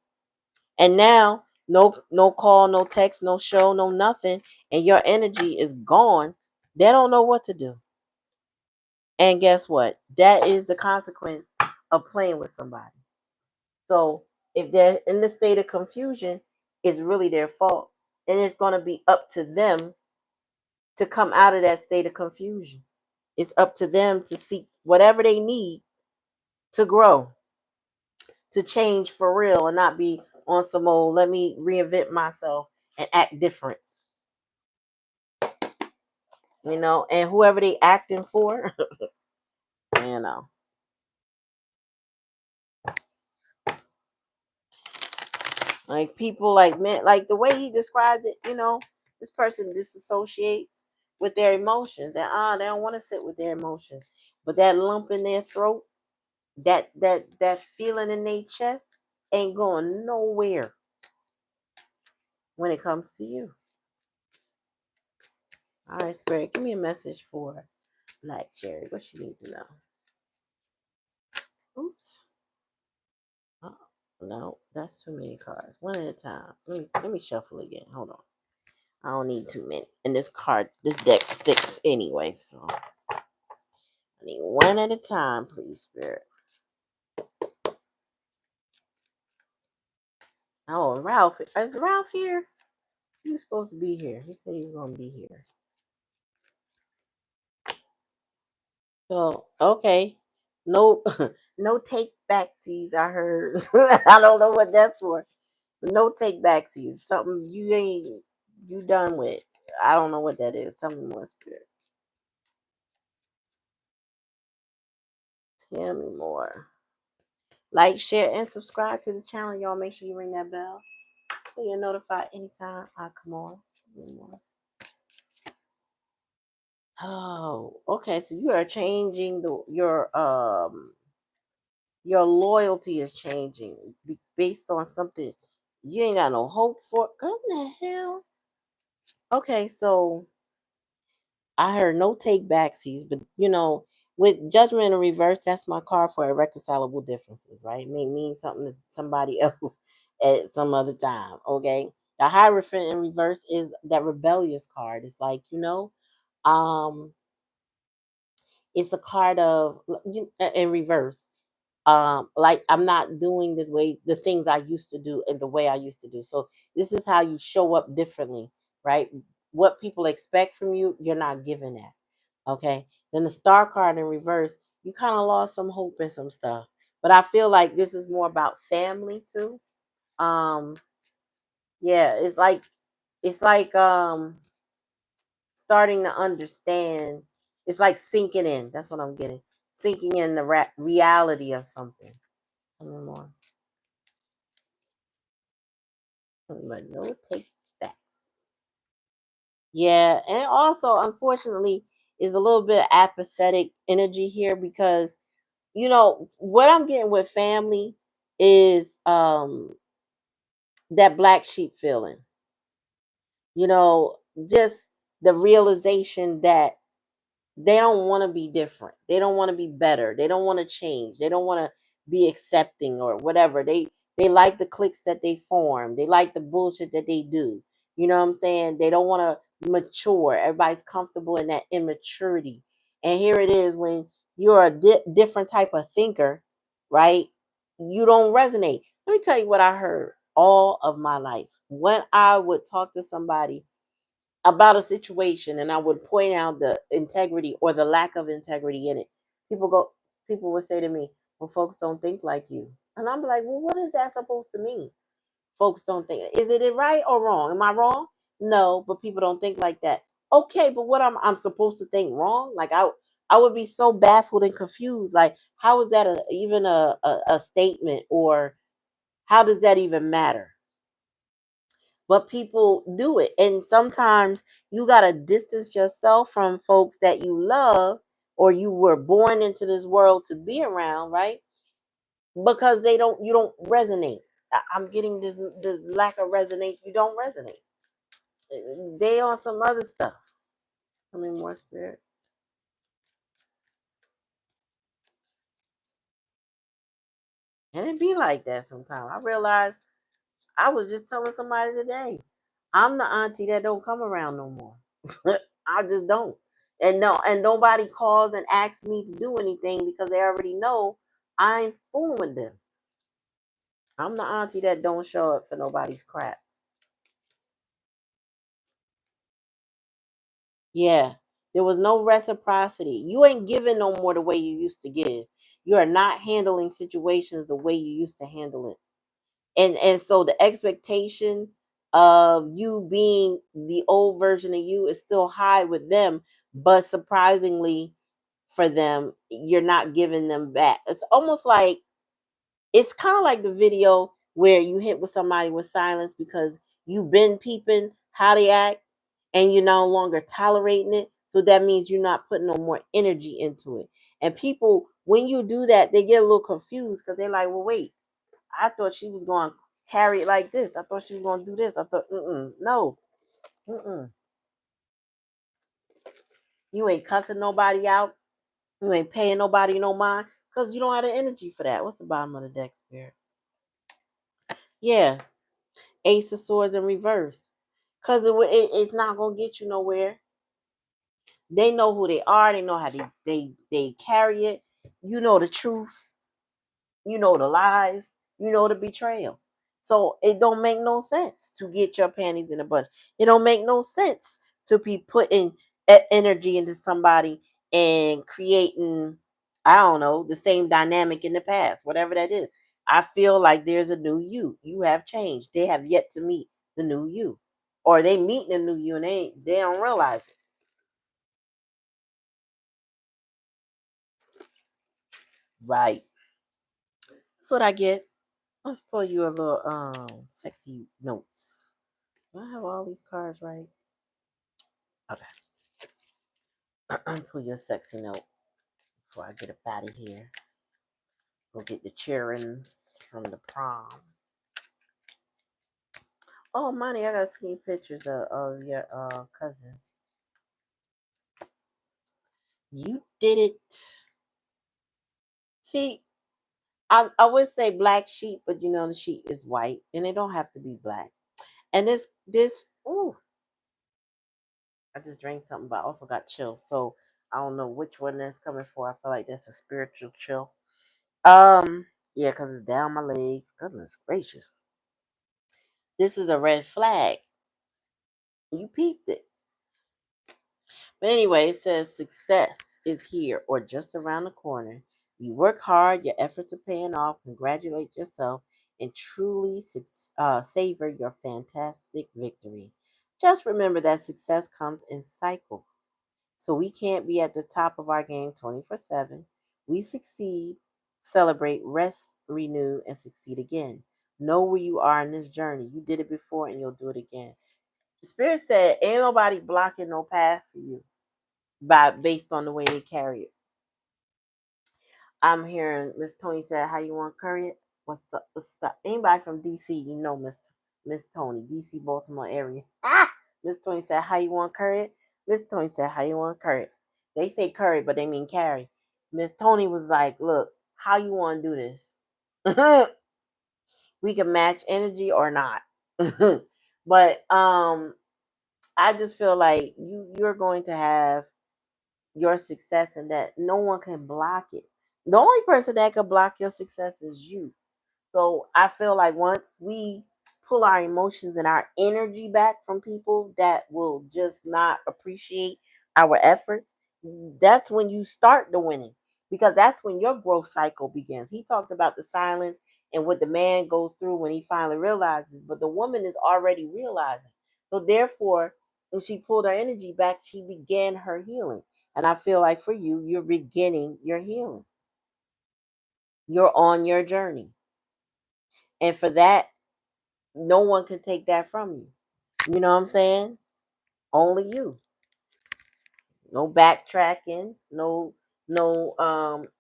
And now, no call, no text, no show, no nothing, and your energy is gone. They don't know what to do. And guess what? That is the consequence of playing with somebody. So if they're in the state of confusion, it's really their fault. And it's going to be up to them to come out of that state of confusion. It's up to them to seek whatever they need to grow, to change for real, and not be on some old, let me reinvent myself and act different. And whoever they acting for, you know. Like people like men, like the way he described it, this person disassociates with their emotions. That they don't want to sit with their emotions. But that lump in their throat, that feeling in their chest ain't going nowhere when it comes to you. All right, Spirit, give me a message for Black Cherry. What she need to know? Oops. Oh, no, that's too many cards. One at a time. Let me shuffle again. Hold on. I don't need too many. And this deck sticks anyway, so I need one at a time, please, Spirit. Oh, Ralph. Is Ralph here? He was supposed to be here. He said he was going to be here. So, okay. No, no take backsies, I heard. I don't know what that's for. But no take backsies. Something you done with. I don't know what that is. Tell me more, Spirit. Tell me more. Like, share, and subscribe to the channel, y'all. Make sure you ring that bell so you're notified anytime I come on. Oh, okay. So you are changing your loyalty is changing based on something you ain't got no hope for. What the hell? Okay, so I heard no take backsies, but with judgment in reverse, that's my card for irreconcilable differences, right? It may mean something to somebody else at some other time. Okay. The Hierophant in reverse is that rebellious card. It's like, um, it's a card of in reverse. Like I'm not doing the things I used to do and the way I used to do. So this is how you show up differently, right? What people expect from you, you're not giving that. Okay. Then the star card in reverse, you kind of lost some hope in some stuff. But I feel like this is more about family too. Um, yeah, it's like starting to understand. It's like sinking in. That's what I'm getting. Sinking in the reality of something. Tell me more. But no take backs. Yeah, and also unfortunately is a little bit of apathetic energy here because what I'm getting with family is that black sheep feeling. Just the realization that they don't want to be different. They don't want to be better. They don't want to change. They don't want to be accepting or whatever. They like the cliques that they form. They like the bullshit that they do. You know what I'm saying? They don't want to mature. Everybody's comfortable in that immaturity. And here it is when you're a different type of thinker, right? You don't resonate. Let me tell you what I heard all of my life. When I would talk to somebody about a situation and I would point out the integrity or the lack of integrity in it, people would say to me, well, folks don't think like you. And I'm like, well, what is that supposed to mean? Folks don't think. Is it right or wrong? Am I wrong? No, but people don't think like that. Okay, but what I'm supposed to think wrong? Like I would be so baffled and confused. Like, how is that even a statement, or how does that even matter? But people do it. And sometimes you got to distance yourself from folks that you love or you were born into this world to be around, right? Because you don't resonate. I'm getting this lack of resonate. You don't resonate. They on some other stuff. I mean, more spirit. And it be like that sometimes. I realized I was just telling somebody today, I'm the auntie that don't come around no more. I just don't. And no, and nobody calls and asks me to do anything because they already know I ain't fooling with them. I'm the auntie that don't show up for nobody's crap. Yeah. There was no reciprocity. You ain't giving no more the way you used to give. You are not handling situations the way you used to handle it. And so the expectation of you being the old version of you is still high with them, but surprisingly for them, you're not giving them back. It's almost like it's kind of like the video where you hit with somebody with silence because you've been peeping how they act and you're no longer tolerating it. So that means you're not putting no more energy into it. And people, when you do that, they get a little confused because they're like, well, wait, I thought she was going to carry it like this. I thought she was going to do this. I thought, no. Mm-mm. You ain't cussing nobody out. You ain't paying nobody no mind because you don't have the energy for that. What's the bottom of the deck, Spirit? Yeah, Ace of Swords in reverse. Because it's not going to get you nowhere. They know who they are. They know how they carry it. You know the truth. You know the lies. You know the betrayal. So it don't make no sense to get your panties in a bunch. It don't make no sense to be putting energy into somebody and creating, I don't know, the same dynamic in the past, whatever that is. I feel like there's a new you. You have changed. They have yet to meet the new you, or they meet the new you and they don't realize it. Right. That's what I get. Let's pull you a little sexy notes. Do I have all these cards right? Okay. Pull your sexy note before I get up out of here. Go get the cheerings from the prom. Oh, money! I got skinny pictures of your cousin. You did it. See, I would say black sheep, but you know the sheep is white, and it don't have to be black. And this ooh, I just drank something, but I also got chills. So I don't know which one that's coming for. I feel like that's a spiritual chill. Yeah, because it's down my legs. Goodness gracious. This is a red flag. You peeped it. But anyway, it says success is here or just around the corner. You work hard, your efforts are paying off. Congratulate yourself and truly savor your fantastic victory. Just remember that success comes in cycles. So we can't be at the top of our game 24/7. We succeed, celebrate, rest, renew, and succeed again. Know where you are in this journey. You did it before and you'll do it again. The Spirit said, ain't nobody blocking no path for you based on the way they carry it. I'm hearing Miss Tony said, "How you want to carry it? What's up? What's up? Anybody from DC, you know Miss Tony, DC Baltimore area. Ah, Miss Tony said, "How you want to carry it?" Miss Tony said, "How you want to carry it?" They say curry, but they mean carry. Miss Tony was like, "Look, how you want to do this? We can match energy or not." But I just feel like you're going to have your success and that no one can block it. The only person that can block your success is you. So I feel like once we pull our emotions and our energy back from people that will just not appreciate our efforts, that's when you start the winning, because that's when your growth cycle begins. He talked about the silence and what the man goes through when he finally realizes, but the woman is already realizing. So therefore, when she pulled her energy back, she began her healing. And I feel like for you, you're beginning your healing. You're on your journey. And for that, no one can take that from you. You know what I'm saying? Only you. No backtracking, no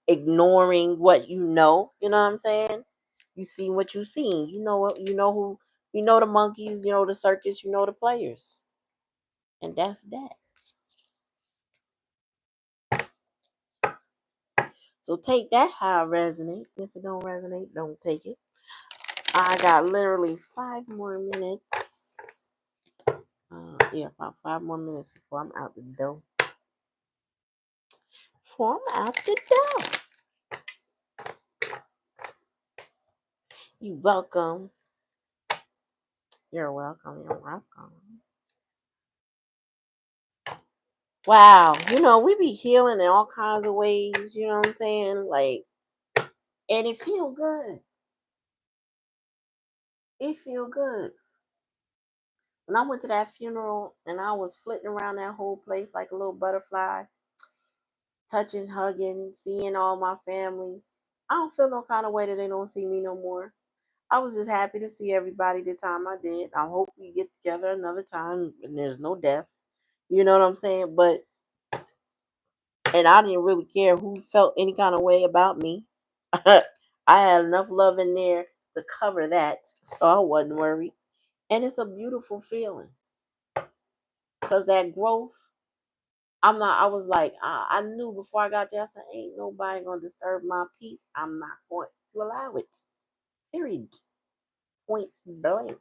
ignoring what you know. You know what I'm saying? You see what you seen. You know what you know who you know the monkeys, you know the circus, you know the players. And that's that. So take that how it resonates. If it don't resonate, don't take it. I got literally 5 more minutes. Yeah, about 5 more minutes before I'm out the door. Before I'm out the door. You welcome. You're welcome. You're welcome. Wow. We be healing in all kinds of ways. You know what I'm saying? Like, and it feel good. It feel good. When I went to that funeral and I was flitting around that whole place like a little butterfly, touching, hugging, seeing all my family, I don't feel no kind of way that they don't see me no more. I was just happy to see everybody the time I did. I hope we get together another time and there's no death. You know what I'm saying? And I didn't really care who felt any kind of way about me. I had enough love in there to cover that, so I wasn't worried. And it's a beautiful feeling because that growth. I'm not. I was like, I knew before I got there. I said, "Ain't nobody gonna disturb my peace. I'm not going to allow it." Period. Point blank.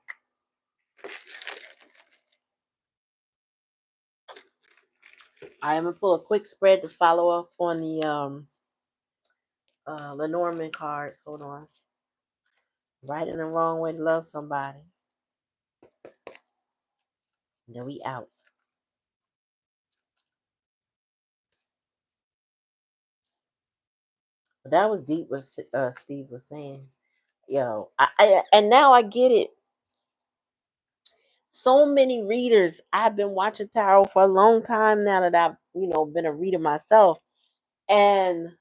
I'm gonna pull a quick spread to follow up on the Lenormand cards. Hold on. Right and the wrong way to love somebody. And then we out. But that was deep. What Steve was saying. And now I get it. So many readers. I've been watching tarot for a long time now that I've been a reader myself, and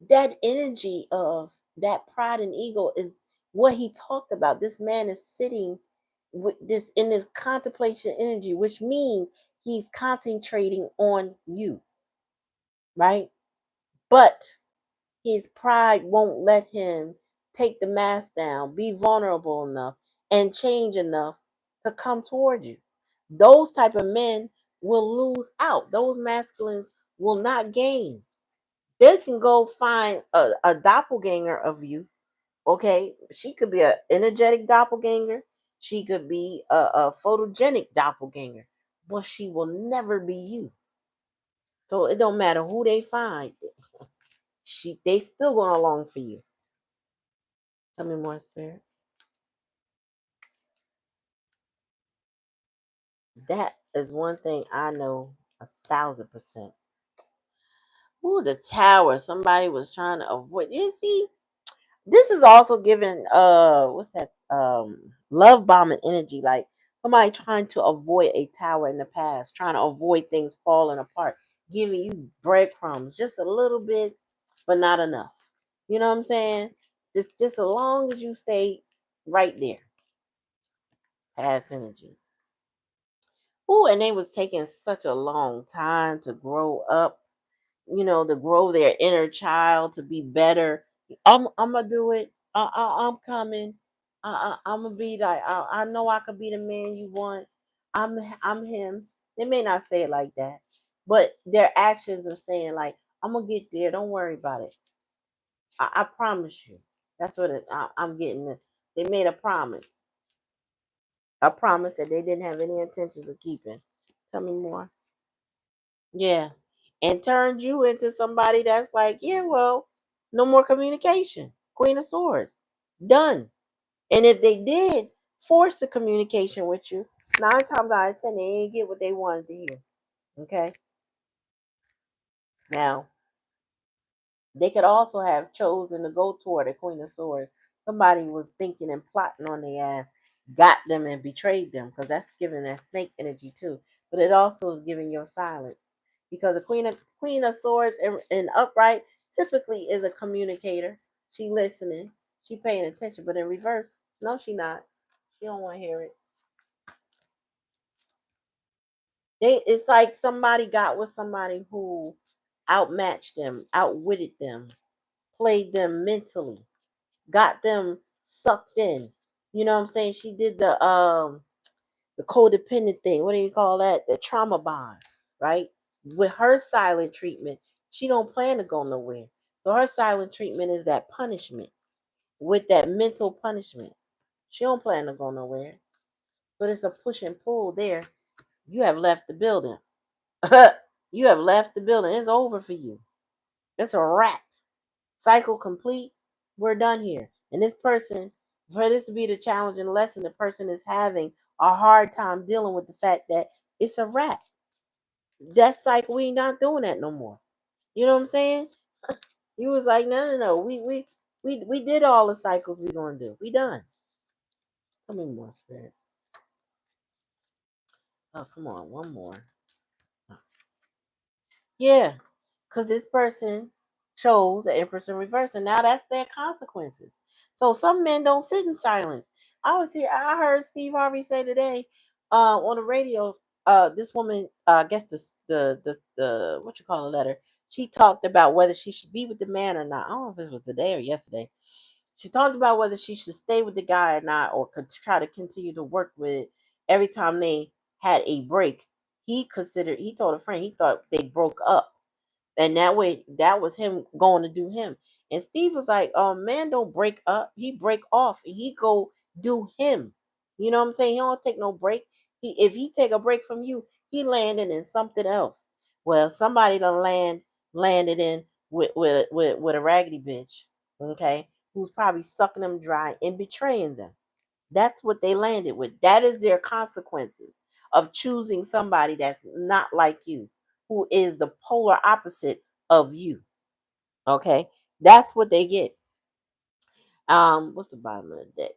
that energy of that pride and ego is what he talked about. This man is sitting with this in this contemplation energy, which means he's concentrating on you, right? But his pride won't let him take the mask down, be vulnerable enough, and change enough to come toward you. Those type of men will lose out. Those masculines will not gain. They can go find a doppelganger of you. Okay, she could be an energetic doppelganger. She could be a photogenic doppelganger, but she will never be you. So it don't matter who they find. They still going along for you. Tell me more, spirit. That is one thing I know 1,000%. Ooh, the tower. Somebody was trying to avoid. You see, this is also giving what's that? Love bombing energy. Like somebody trying to avoid a tower in the past, trying to avoid things falling apart, giving you breadcrumbs, just a little bit, but not enough. You know what I'm saying? Just as long as you stay right there. Past energy. Ooh, and they was taking such a long time to grow up, to grow their inner child to be better. I'm gonna do it. I'm coming. I'm gonna be like I know I could be the man you want. I'm him. They may not say it like that, but their actions are saying like I'm gonna get there. Don't worry about it. I promise you. That's what I'm getting. They made a promise. A promise that they didn't have any intentions of keeping. Tell me more. Yeah. And turned you into somebody that's like, yeah, well, no more communication. Queen of Swords. Done. And if they did force the communication with you, 9 times out of 10, they ain't get what they wanted to hear. Okay? Now, they could also have chosen to go toward the Queen of Swords. Somebody was thinking and plotting on their ass, got them and betrayed them, because that's giving that snake energy too. But it also is giving your silence, because the Queen of Swords in upright typically is a communicator. She listening, she paying attention, but in reverse, no, she not. She don't want to hear it. It's like somebody got with somebody who outmatched them, outwitted them, played them mentally, got them sucked in. You know what I'm saying? She did the codependent thing. What do you call that? The trauma bond, right? With her silent treatment, she don't plan to go nowhere. So her silent treatment is that punishment, with that mental punishment. She don't plan to go nowhere. But it's a push and pull there. You have left the building. You have left the building. It's over for you. It's a wrap. Cycle complete. We're done here. And this person, for this to be the challenge and lesson, the person is having a hard time dealing with the fact that it's a wrap. That cycle, we not doing that no more. You know what I'm saying? You was like, no. We did all the cycles we gonna do. We done. Come in more spirit. Oh, come on, one more. Yeah, because this person chose the Empress in reverse, and now that's their consequences. So some men don't sit in silence. I heard Steve Harvey say today on the radio. This woman, I guess the what you call a letter. She talked about whether she should be with the man or not. I don't know if it was today or yesterday. She talked about whether she should stay with the guy or not, or could try to continue to work with it every time they had a break. He told a friend he thought they broke up, and that way that was him going to do him. And Steve was like, man don't break up, he break off and he go do him. You know what I'm saying? He don't take no break. If he take a break from you, he landed in something else. Well, somebody done landed in with a raggedy bitch, okay, who's probably sucking them dry and betraying them. That's what they landed with. That is their consequences of choosing somebody that's not like you, who is the polar opposite of you. Okay? That's what they get. What's the bottom of the deck?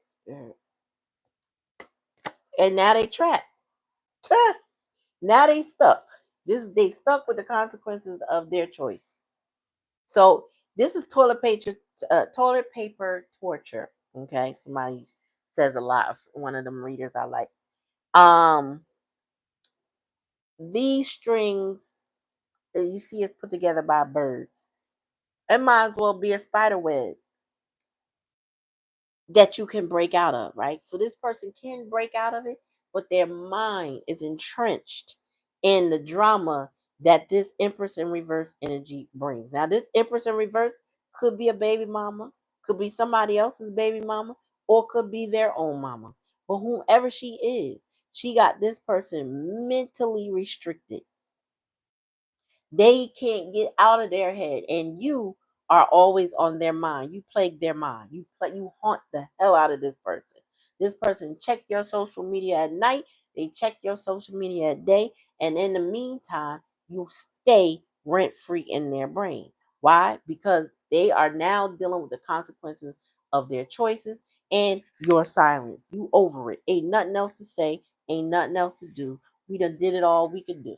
And now they trapped. Now they stuck. They stuck with the consequences of their choice. So this is toilet paper torture. Okay, somebody says a lot. One of them readers I like. Um, these strings that you see is put together by birds. It might as well be a spider web that you can break out of, right? So this person can break out of it, but their mind is entrenched in the drama that this Empress in reverse energy brings. Now, this Empress in reverse could be a baby mama, could be somebody else's baby mama, or could be their own mama. But whomever she is, she got this person mentally restricted. They can't get out of their head, and you are always on their mind. You plague their mind. You haunt the hell out of this person. This person check your social media at night. They check your social media at day, and in the meantime, you stay rent free in their brain. Why? Because they are now dealing with the consequences of their choices and your silence. You over it. Ain't nothing else to say. Ain't nothing else to do. We done did it all we could do.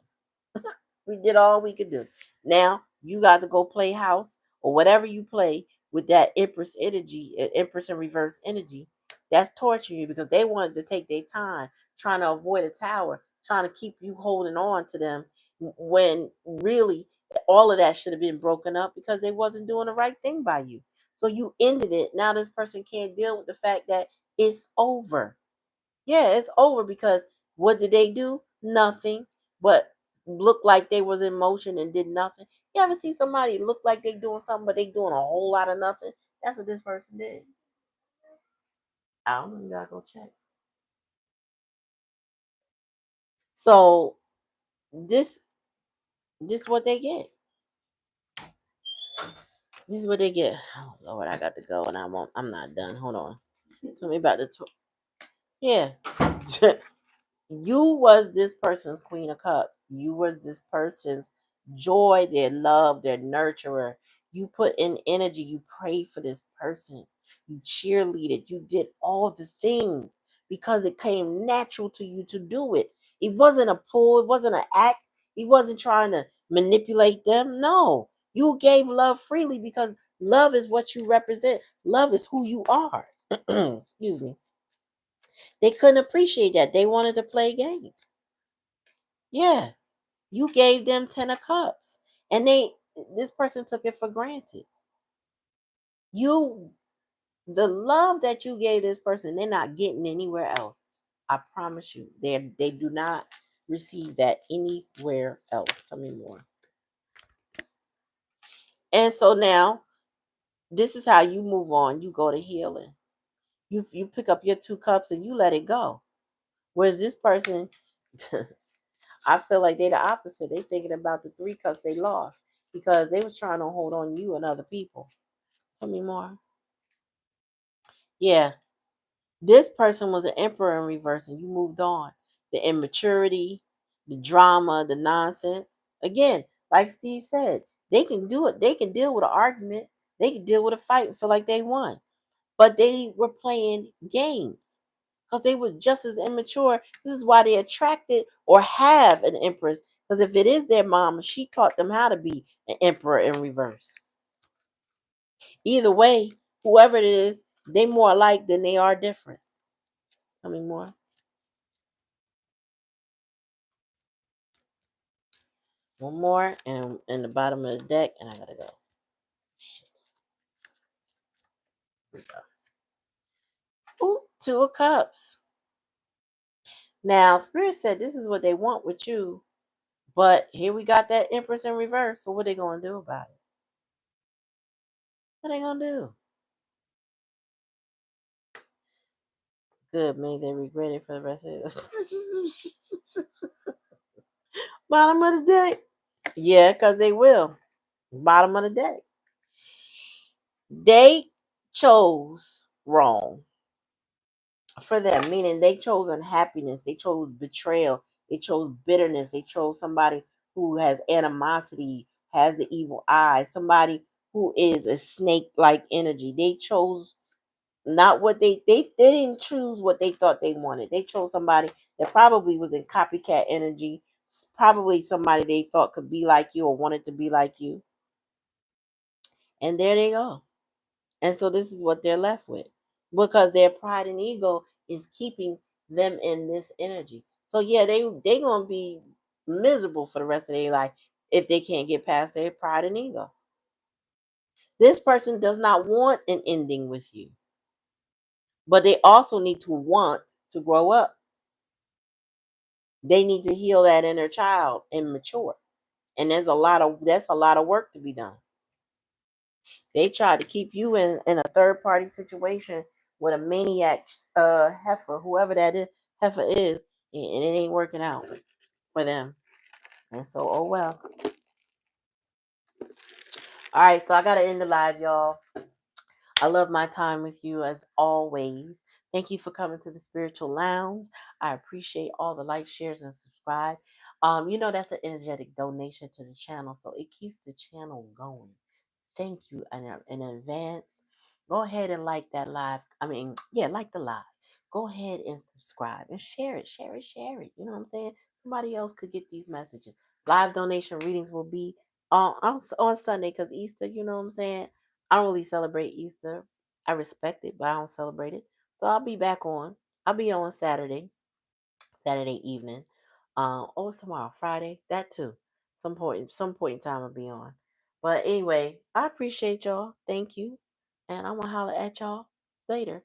We did all we could do. Now you got to go play house or whatever you play with that Empress energy, Empress in reverse energy. That's torturing you because they wanted to take their time trying to avoid a tower, trying to keep you holding on to them when really all of that should have been broken up because they wasn't doing the right thing by you. So you ended it. Now this person can't deal with the fact that it's over. Yeah, it's over because what did they do? Nothing but look like they was in motion and did nothing. You ever see somebody look like they doing something but they doing a whole lot of nothing? That's what this person did. I don't know. You gotta go check. So this this what they get. This is what they get. Oh Lord, I got to go, and I'm not done. Hold on. Tell me about the yeah. You was this person's queen of cups. You was this person's joy, their love, their nurturer. You put in energy. You prayed for this person. You cheerleaded. You did all the things because it came natural to you to do it. It wasn't a pull. It wasn't an act. He wasn't trying to manipulate them. No, you gave love freely because love is what you represent. Love is who you are. Excuse me. They couldn't appreciate that. They wanted to play games. Yeah, you gave them 10 of cups, and this person took it for granted. You, the love that you gave this person, they're not getting anywhere else. I promise you, they do not receive that anywhere else. Tell me more. And so now, this is how you move on. You go to healing. You pick up your 2 cups and you let it go. Whereas this person, I feel like they're the opposite. They thinking about the 3 cups they lost because they was trying to hold on you and other people. Tell me more. Yeah, this person was an emperor in reverse, and you moved on. The immaturity, the drama, the nonsense. Again, like Steve said, they can do it. They can deal with an argument. They can deal with a fight and feel like they won. But they were playing games because they were just as immature. This is why they attracted or have an empress. Because if it is their mama, she taught them how to be an emperor in reverse. Either way, whoever it is, they more alike than they are different. Tell me more. One more and in the bottom of the deck, and I gotta go. Shit. Ooh, 2 of cups. Now, Spirit said this is what they want with you, but here we got that Empress in reverse. So what they gonna do about it? What they gonna do? Good, maybe they regret it for the rest of it. Bottom of the deck. Yeah, because they will. Bottom of the deck. They chose wrong for them, meaning they chose unhappiness, they chose betrayal, they chose bitterness, they chose somebody who has animosity, has the evil eye, somebody who is a snake like energy. They chose not what they didn't choose what they thought they wanted. They chose somebody that probably was in copycat energy, probably somebody they thought could be like you or wanted to be like you. And there they go. And so this is what they're left with because their pride and ego is keeping them in this energy. So yeah, they gonna be miserable for the rest of their life if they can't get past their pride and ego. This person does not want an ending with you, but they also need to want to grow up. They need to heal that inner child and mature. And that's a lot of work to be done. They tried to keep you in a third party situation with a maniac heifer, whoever that is heifer is, and it ain't working out for them. And so, oh well. All right, so I gotta end the live, y'all. I love my time with you as always. Thank you for coming to the Spiritual Lounge. I appreciate all the likes, shares, and subscribe. That's an energetic donation to the channel, so it keeps the channel going. Thank you in advance. Go ahead and like that live. Yeah, like the live. Go ahead and subscribe and share it, share it, share it. You know what I'm saying? Somebody else could get these messages. Live donation readings will be on Sunday because Easter, you know what I'm saying? I don't really celebrate Easter. I respect it, but I don't celebrate it. So I'll be back on. I'll be on Saturday evening. It's tomorrow, Friday. That too. Some point in time I'll be on. But anyway, I appreciate y'all. Thank you. And I'm gonna holler at y'all later. Peace.